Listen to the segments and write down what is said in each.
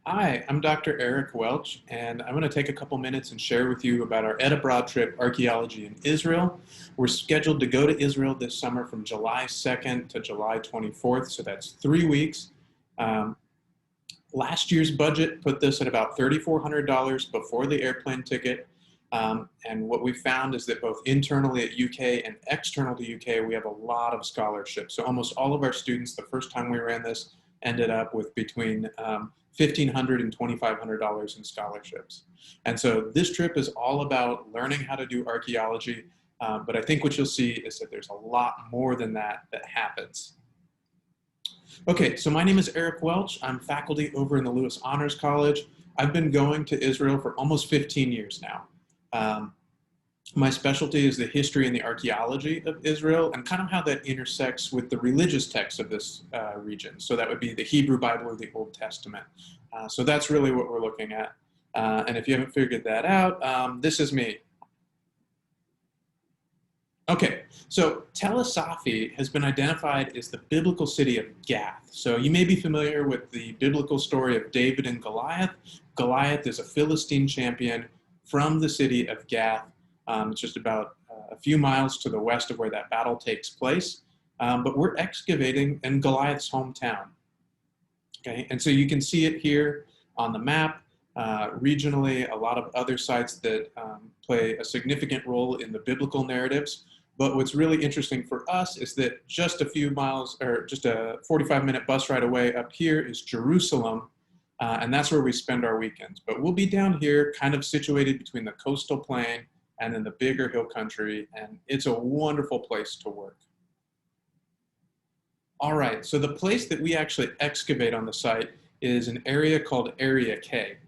Hi, I'm Dr. Eric Welch, and I'm going to take a couple minutes and share with you about our Ed Abroad trip, Archaeology in Israel. We're scheduled to go to Israel this summer from July 2nd to July 24th, so that's 3 weeks. Um, Last year's budget put this at about $3,400 before the airplane ticket. And what we found is that both internally at UK and external to UK, we have a lot of scholarships. So almost all of our students, the first time we ran this, ended up with between $1,500 and $2,500 in scholarships. And so this trip is all about learning how to do archaeology. But I think what you'll see is that there's a lot more than that that happens. Okay, so my name is Eric Welch. I'm faculty over in the Lewis Honors College. I've been going to Israel for almost 15 years now. Um, my specialty is the history and the archaeology of Israel and kind of how that intersects with the religious texts of this region. So that would be the Hebrew Bible or the Old Testament. So that's really what we're looking at. And if you haven't figured that out, this is me. Okay, so es-Safi has been identified as the biblical city of Gath. So you may be familiar with the biblical story of David and Goliath. Goliath is a Philistine champion from the city of Gath. It's just about a few miles to the west of where that battle takes place. But we're excavating in Goliath's hometown. Okay, and so you can see it here on the map. Regionally, a lot of other sites that play a significant role in the biblical narratives. But what's really interesting for us is that just a few miles, or just a 45-minute bus ride away up here is Jerusalem, and that's where we spend our weekends. But we'll be down here, kind of situated between the coastal plain and then the bigger hill country, and it's a wonderful place to work. All right, so the place that we actually excavate on the site is an area called Area K.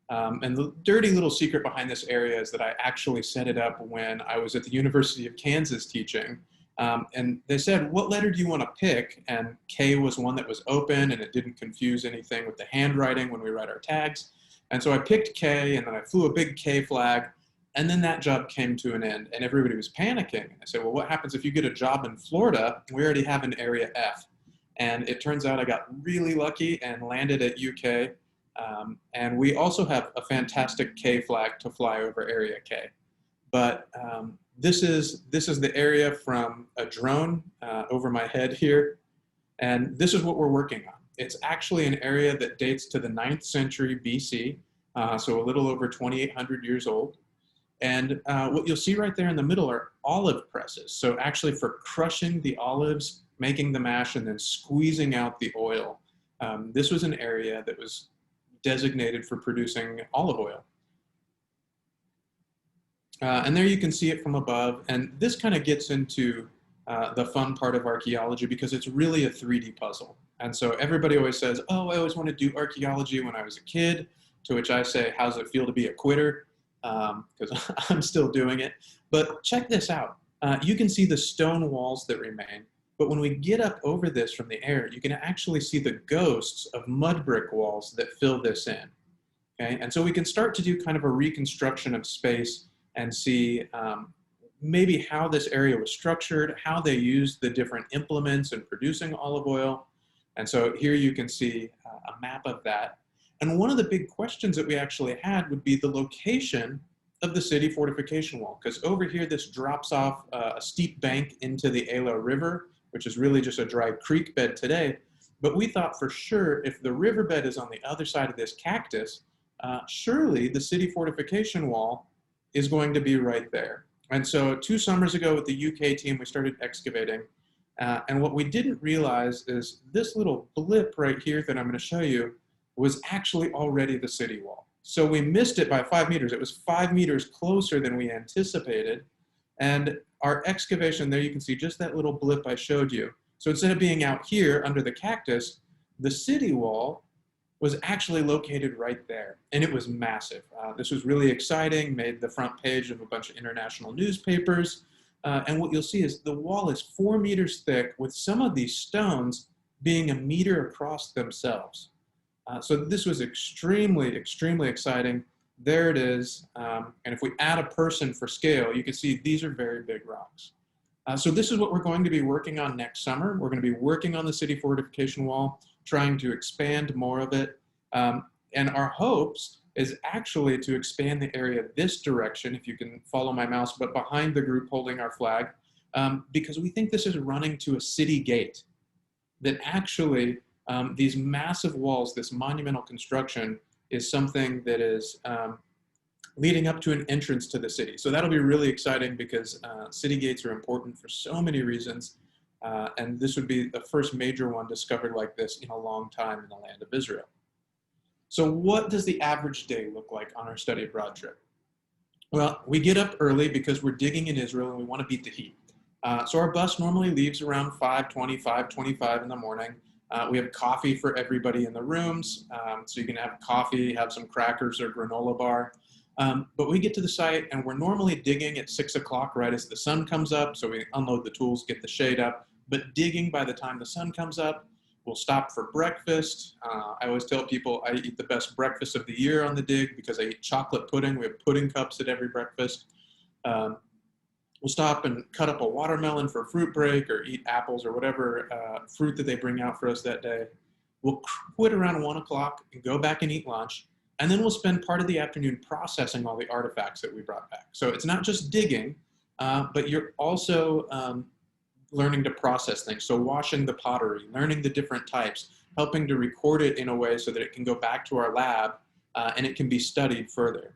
And the dirty little secret behind this area is that I actually set it up when I was at the University of Kansas teaching. And they said, what letter do you want to pick? And K was one that was open and it didn't confuse anything with the handwriting when we write our tags. And so I picked K and then I flew a big K flag. And then that job came to an end and everybody was panicking. I said, well, what happens if you get a job in Florida? We already have an Area F. And it turns out I got really lucky and landed at UK. And we also have a fantastic K flag to fly over Area K. But this is the area from a drone over my head here. And this is what we're working on. It's actually an area that dates to the 9th century BC, so a little over 2,800 years old. And what you'll see right there in the middle are olive presses. So actually for crushing the olives, making the mash, and then squeezing out the oil. This was an area that was designated for producing olive oil. And there you can see it from above. And this kind of gets into the fun part of archaeology because it's really a 3D puzzle. And so everybody always says, oh, I always wanted to do archaeology when I was a kid, to which I say, how's it feel to be a quitter? Because I'm still doing it. But check this out. You can see the stone walls that remain. But when we get up over this from the air, you can actually see the ghosts of mud brick walls that fill this in. Okay? And so we can start to do kind of a reconstruction of space and see maybe how this area was structured, how they used the different implements in producing olive oil. And so here you can see a map of that. And one of the big questions that we actually had would be the location of the city fortification wall, because over here this drops off a steep bank into the Ela River, which is really just a dry creek bed today. But we thought for sure if the riverbed is on the other side of this cactus, surely the city fortification wall is going to be right there. And so 2 summers ago with the UK team, we started excavating. And what we didn't realize is this little blip right here that I'm going to show you was actually already the city wall. So we missed it by 5 meters. It was 5 meters closer than we anticipated. And our excavation there, you can see just that little blip I showed you. So instead of being out here under the cactus, the city wall was actually located right there. And it was massive. This was really exciting, made the front page of a bunch of international newspapers. And what you'll see is the wall is 4 meters thick with some of these stones being a meter across themselves. So this was extremely, extremely exciting. There it is. And if we add a person for scale, you can see these are very big rocks. So this is what we're going to be working on next summer. We're going to be working on the city fortification wall, trying to expand more of it. And our hopes is actually to expand the area this direction, if you can follow my mouse, but behind the group holding our flag, because we think this is running to a city gate, that actually these massive walls, this monumental construction, is something that is leading up to an entrance to the city. So that'll be really exciting because city gates are important for so many reasons. And this would be the first major one discovered like this in a long time in the land of Israel. So what does the average day look like on our study abroad trip? Well, we get up early because we're digging in Israel and we want to beat the heat. So our bus normally leaves around 5:20, 5:25 in the morning. We have coffee for everybody in the rooms. So you can have coffee, have some crackers or granola bar. But we get to the site and we're normally digging at 6 o'clock right as the sun comes up. So we unload the tools, get the shade up. But digging by the time the sun comes up, we'll stop for breakfast. I always tell people I eat the best breakfast of the year on the dig because I eat chocolate pudding. We have pudding cups at every breakfast. We'll stop and cut up a watermelon for a fruit break or eat apples or whatever fruit that they bring out for us that day. We'll quit around 1 o'clock and go back and eat lunch. And then we'll spend part of the afternoon processing all the artifacts that we brought back. So it's not just digging, but you're also learning to process things. So washing the pottery, learning the different types, helping to record it in a way so that it can go back to our lab and it can be studied further.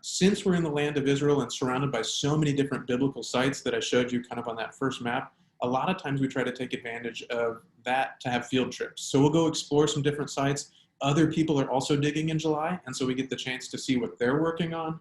Since we're in the land of Israel and surrounded by so many different biblical sites that I showed you kind of on that first map, a lot of times we try to take advantage of that to have field trips. So we'll go explore some different sites. Other people are also digging in July, and so we get the chance to see what they're working on.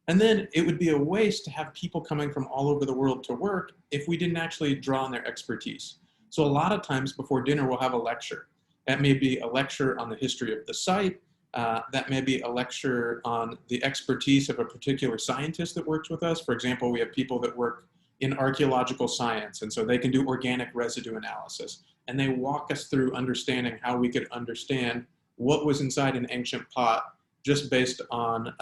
And then it would be a waste to have people coming from all over the world to work if we didn't actually draw on their expertise. So a lot of times before dinner, we'll have a lecture. That may be a lecture on the history of the site. That may be a lecture on the expertise of a particular scientist that works with us. For example, we have people that work in archaeological science, and so they can do organic residue analysis. And they walk us through understanding how we could understand what was inside an ancient pot just based on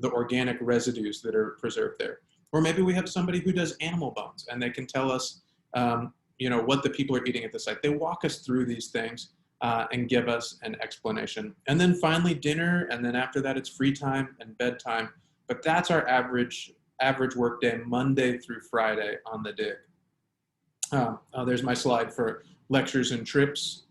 the organic residues that are preserved there. Or maybe we have somebody who does animal bones and they can tell us what the people are eating at the site. They walk us through these things and give us an explanation. And then finally dinner, and then after that it's free time and bedtime. But that's our average work day, Monday through Friday on the dig. There's my slide for lectures and trips.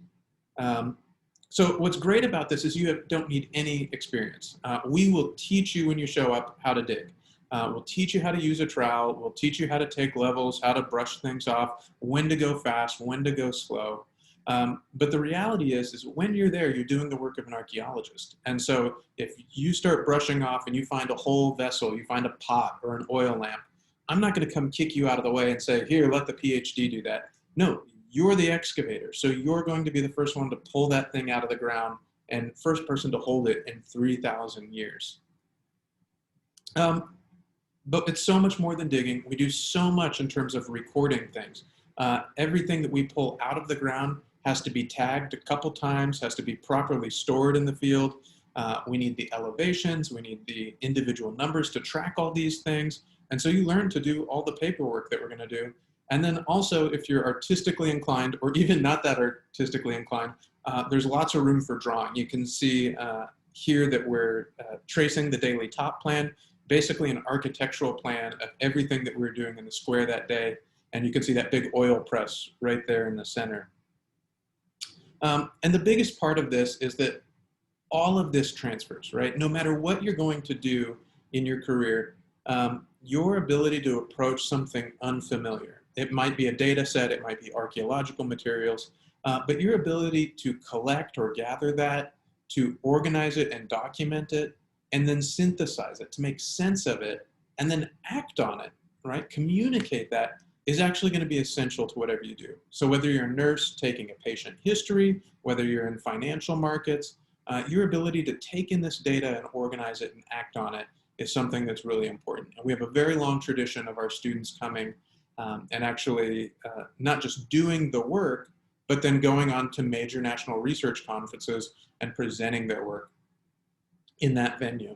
So what's great about this is you don't need any experience. We will teach you when you show up how to dig. We'll teach you how to use a trowel. We'll teach you how to take levels, how to brush things off, when to go fast, when to go slow. But the reality is when you're there, you're doing the work of an archaeologist. And so if you start brushing off and you find a whole vessel, you find a pot or an oil lamp, I'm not going to come kick you out of the way and say, here, let the PhD do that. No, you're the excavator. So you're going to be the first one to pull that thing out of the ground and first person to hold it in 3,000 years. But it's so much more than digging. We do so much in terms of recording things. Everything that we pull out of the ground has to be tagged a couple times, has to be properly stored in the field. We need the elevations, we need the individual numbers to track all these things. And so you learn to do all the paperwork that we're gonna do. And then also, if you're artistically inclined, or even not that artistically inclined, there's lots of room for drawing. You can see here that we're tracing the daily top plan, basically an architectural plan of everything that we're doing in the square that day. And you can see that big oil press right there in the center. And the biggest part of this is that all of this transfers, right? No matter what you're going to do in your career, your ability to approach something unfamiliar. It might be a data set, it might be archaeological materials, but your ability to collect or gather that, to organize it and document it, and then synthesize it, to make sense of it, and then act on it, right? Communicate that is actually going to be essential to whatever you do. So whether you're a nurse taking a patient history, whether you're in financial markets, your ability to take in this data and organize it and act on it is something that's really important. And we have a very long tradition of our students coming and actually not just doing the work, but then going on to major national research conferences and presenting their work in that venue.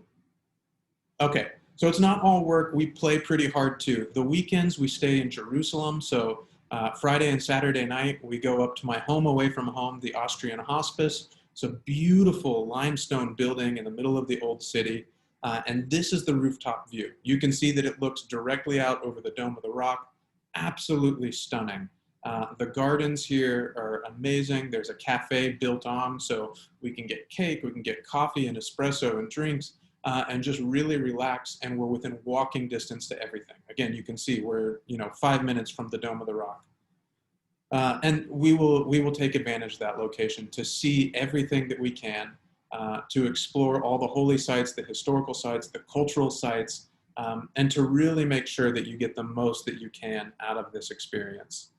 Okay, so it's not all work. We play pretty hard too. The weekends we stay in Jerusalem. So Friday and Saturday night, we go up to my home away from home, the Austrian Hospice. It's a beautiful limestone building in the middle of the old city. And this is the rooftop view. You can see that it looks directly out over the Dome of the Rock. Absolutely stunning. The gardens here are amazing. There's a cafe built on, so we can get cake, we can get coffee and espresso and drinks, and just really relax. And we're within walking distance to everything. Again, you can see we're 5 minutes from the Dome of the Rock. And we will take advantage of that location to see everything that we can, to explore all the holy sites, the historical sites, the cultural sites, and to really make sure that you get the most that you can out of this experience.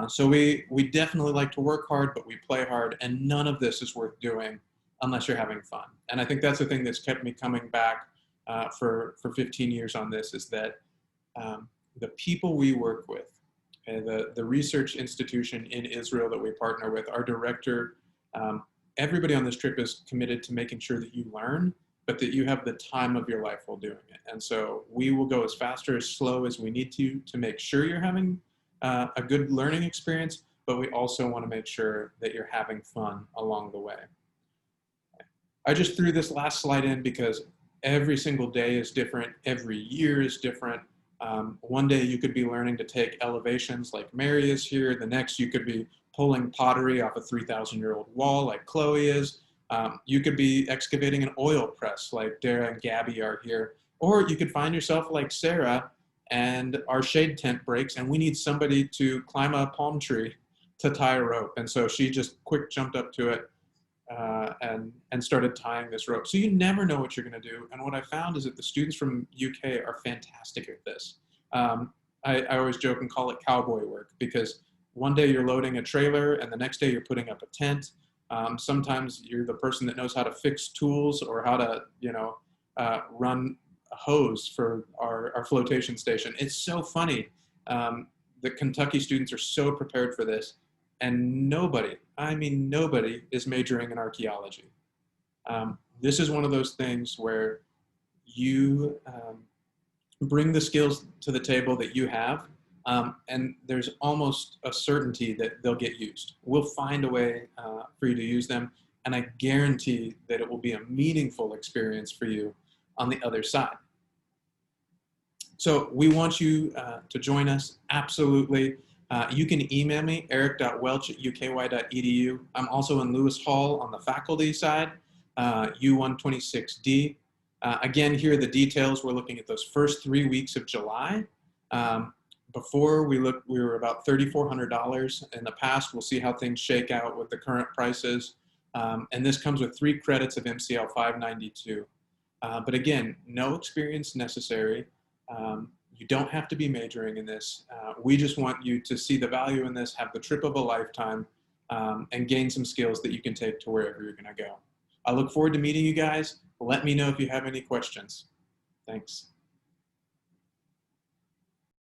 So we definitely like to work hard, but we play hard, and none of this is worth doing unless you're having fun. And I think that's the thing that's kept me coming back for 15 years on this, is that the people we work with, the research institution in Israel that we partner with, our director, everybody on this trip is committed to making sure that you learn, but that you have the time of your life while doing it. And so we will go as fast or as slow as we need to make sure you're having a good learning experience, but we also want to make sure that you're having fun along the way. I just threw this last slide in because every single day is different, every year is different. One day you could be learning to take elevations like Mary is here. The next you could be pulling pottery off a 3,000-year-old wall like Chloe is. You could be excavating an oil press like Dara and Gabby are here. Or you could find yourself like Sarah and our shade tent breaks and we need somebody to climb a palm tree to tie a rope. And so she just quick jumped up to it and started tying this rope. So you never know what you're going to do. And what I found is that the students from UK are fantastic at this. I always joke and call it cowboy work, because one day you're loading a trailer and the next day you're putting up a tent. Sometimes you're the person that knows how to fix tools or how to, run a hose for our flotation station. It's so funny. The Kentucky students are so prepared for this. And nobody, I mean nobody, is majoring in archaeology. This is one of those things where you bring the skills to the table that you have, and there's almost a certainty that they'll get used. We'll find a way for you to use them, and I guarantee that it will be a meaningful experience for you on the other side. So we want you to join us, absolutely. You can email me, eric.welch@uky.edu. I'm also in Lewis Hall on the faculty side, U126D. Again, here are the details. We're looking at those first 3 weeks of July. Before we were about $3,400 in the past. We'll see how things shake out with the current prices. And this comes with 3 credits of MCL 592. But again, no experience necessary. You don't have to be majoring in this. We just want you to see the value in this, have the trip of a lifetime, and gain some skills that you can take to wherever you're going to go. I look forward to meeting you guys. Let me know if you have any questions. Thanks.